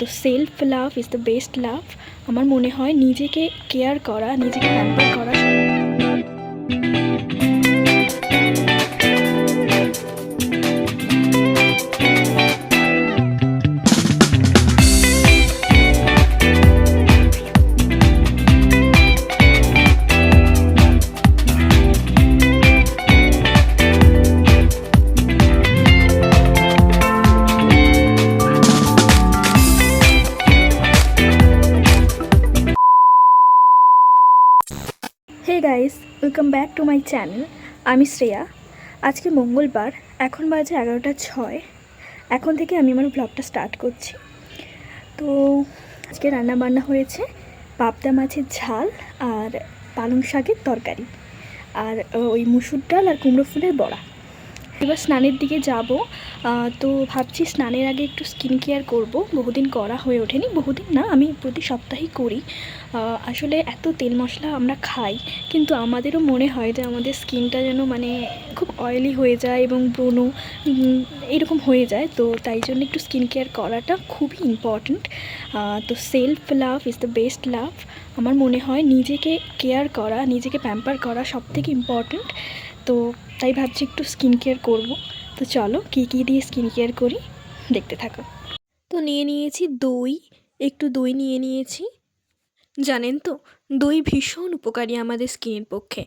তো self love is the best love. আমার মনে হয় নিজেকে কেয়ার করা, নিজেকে প্যাম্পার করা। Hey guys, welcome back to my channel. আমি শ্রেয়া। আজকে মঙ্গলবার, এখন বাজে 11:06। এখন থেকে আমি আমার ব্লগটা স্টার্ট করছি। তো আজকে রান্নাবান্না হয়েছে পাবদা মাছের ঝাল আর পালং শাকের তরকারি আর ওই মুসুর ডাল আর কুমড়ো ফুলের বড়া। এবার স্নানের দিকে যাব। তো ভাবছি স্নানের আগে একটু স্কিন কেয়ার করব। বহুদিন করা হয়ে ওঠেনি, বহুদিন না, আমি প্রতি সপ্তাহেই করি। আসলে এত তেল মশলা আমরা খাই, কিন্তু আমাদেরও মনে হয় যে আমাদের স্কিনটা যেন মানে খুব অয়েলি হয়ে যায় এবং ব্রণ এরকম হয়ে যায়। তো তাই জন্য একটু স্কিন কেয়ার করাটা খুবই ইম্পর্ট্যান্ট। তো self love is the best love. আমার মনে হয় নিজেকে কেয়ার করা, নিজেকে প্যাম্পার করা সবথেকে ইম্পর্ট্যান্ট। তো তাই ভাবছি একটু স্কিন কেয়ার করবো। তো চলো কী কী দিয়ে স্কিন কেয়ার করি দেখতে থাকো। তো নিয়ে নিয়েছি দই, একটু দই নিয়ে নিয়েছি। জানেন তো, দই ভীষণ উপকারী আমাদের স্কিনের পক্ষে।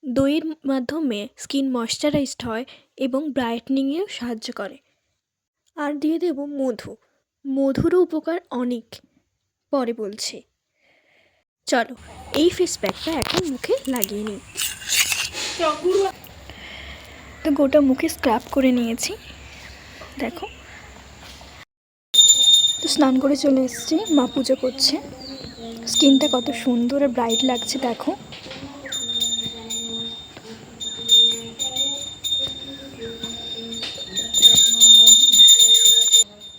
দইয়ের মাধ্যমে স্কিন ময়শ্চারাইজড হয় এবং ব্রাইটনিংয়েও সাহায্য করে। আর দিয়ে দেব মধু। মধুরও উপকার অনেক, পরে বলছি। চলো এই ফেস প্যাকটা এখন মুখে লাগিয়ে নিই। তো গোটা মুখে স্ক্রাব করে নিয়েছি, দেখো। তো স্নান করে চলে এসেছি, মা পুজো করছে। স্কিনটা কত সুন্দর আর ব্রাইট লাগছে দেখো।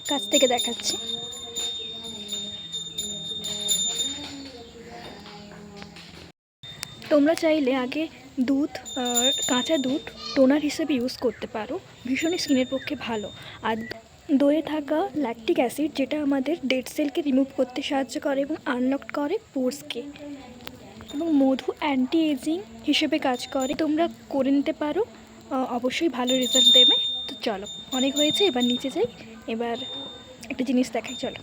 কাছ থেকে দেখাচ্ছি। তোমরা চাইলে আগে দুধ, কাঁচা দুধ টোনার হিসেবে ইউজ করতে পারো, ভীষণই স্কিনের পক্ষে ভালো। আর দইয়ে থাকা ল্যাকটিক অ্যাসিড, যেটা আমাদের ডেড সেলকে রিমুভ করতে সাহায্য করে এবং আনলক করে পোরসকে। এবং মধু অ্যান্টি এজিং হিসেবে কাজ করে, তোমরা করে নিতে পারো, অবশ্যই ভালো রেজাল্ট দেবে। তো চলো, অনেক হয়েছে, এবার নিচে যাই। এবার একটা জিনিস দেখাই, চলো।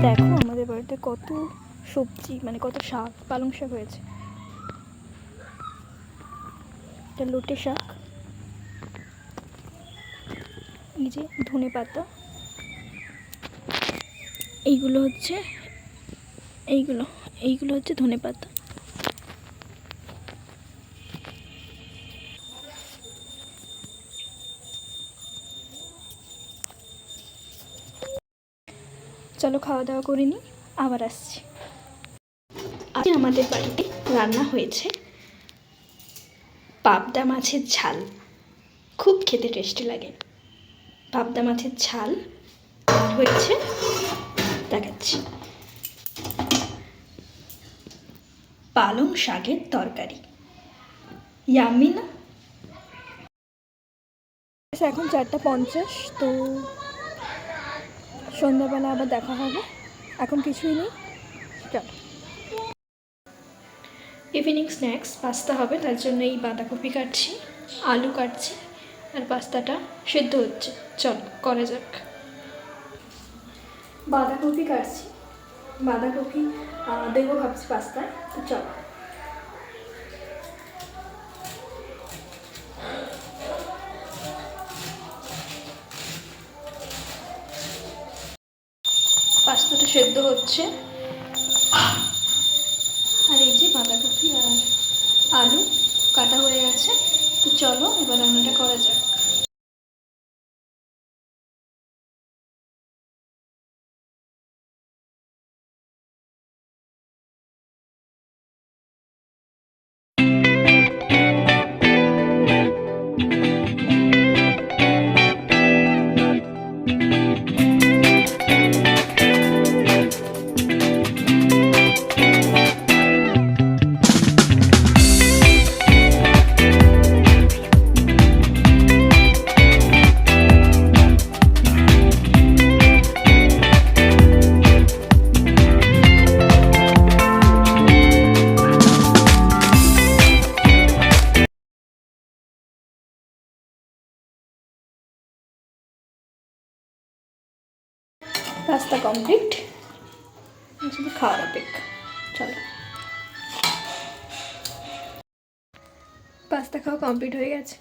দেখো আমাদের বাড়িতে কত সবজি, মানে কত শাক, পালং শাক হয়েছে। এটা লোটে শাক, এই যে ধনে পাতা, এইগুলো হচ্ছে ধনে পাতা। চলো খাওয়া দাওয়া করে নিই, আবার আসছি। আজ আমাদের বাড়িতে রান্না হয়েছে পাবদা মাছের ঝাল। খুব খেতে টেস্টি লাগে পাবদা মাছের ঝাল। আর হয়েছে, দেখাচ্ছি, পালং শাকের তরকারি। ইয়াম্মি না? এখন 4:50। তো সন্ধ্যাবেলা আবার দেখা হবে, এখন কিছুই নেই। চল, ইভিনিং স্ন্যাক্স পাস্তা হবে, তার জন্য এই বাঁধাকপি কাটছি, আলু কাটছি, আর পাস্তাটা সেদ্ধ হচ্ছে। চল করা যাক। বাঁধাকপি কাটছি, বাঁধাকপি দেবো ভাবছি পাস্তায়। তো চল। পাস্তাটা সেদ্ধ হচ্ছে, আর এই যে বাঁধাকপি আর আলু কাটা হয়ে গেছে। তো চলো এবার রান্নাটা করা যাক। কমপ্লিট, শুধু খাওয়ার অপেক্ষা। চলো, পাস্তা খাওয়া কমপ্লিট হয়ে গেছে।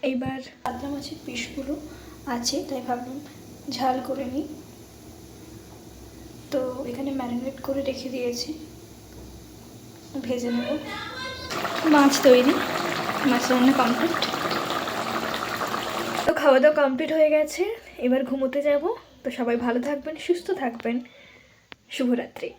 এইবার পাতলা মাছের পিসগুলো আছে, তাই ভাবলাম ঝাল করে নিই। তো এখানে ম্যারিনেট করে রেখে দিয়েছি, ভেজে নেব। মাছ তৈরি, মাছ রান্না কমপ্লিট। তো খাওয়া দাওয়া কমপ্লিট হয়ে গেছে, এবার ঘুমোতে যাব। তো সবাই ভালো থাকবেন, সুস্থ থাকবেন, শুভরাত্রি।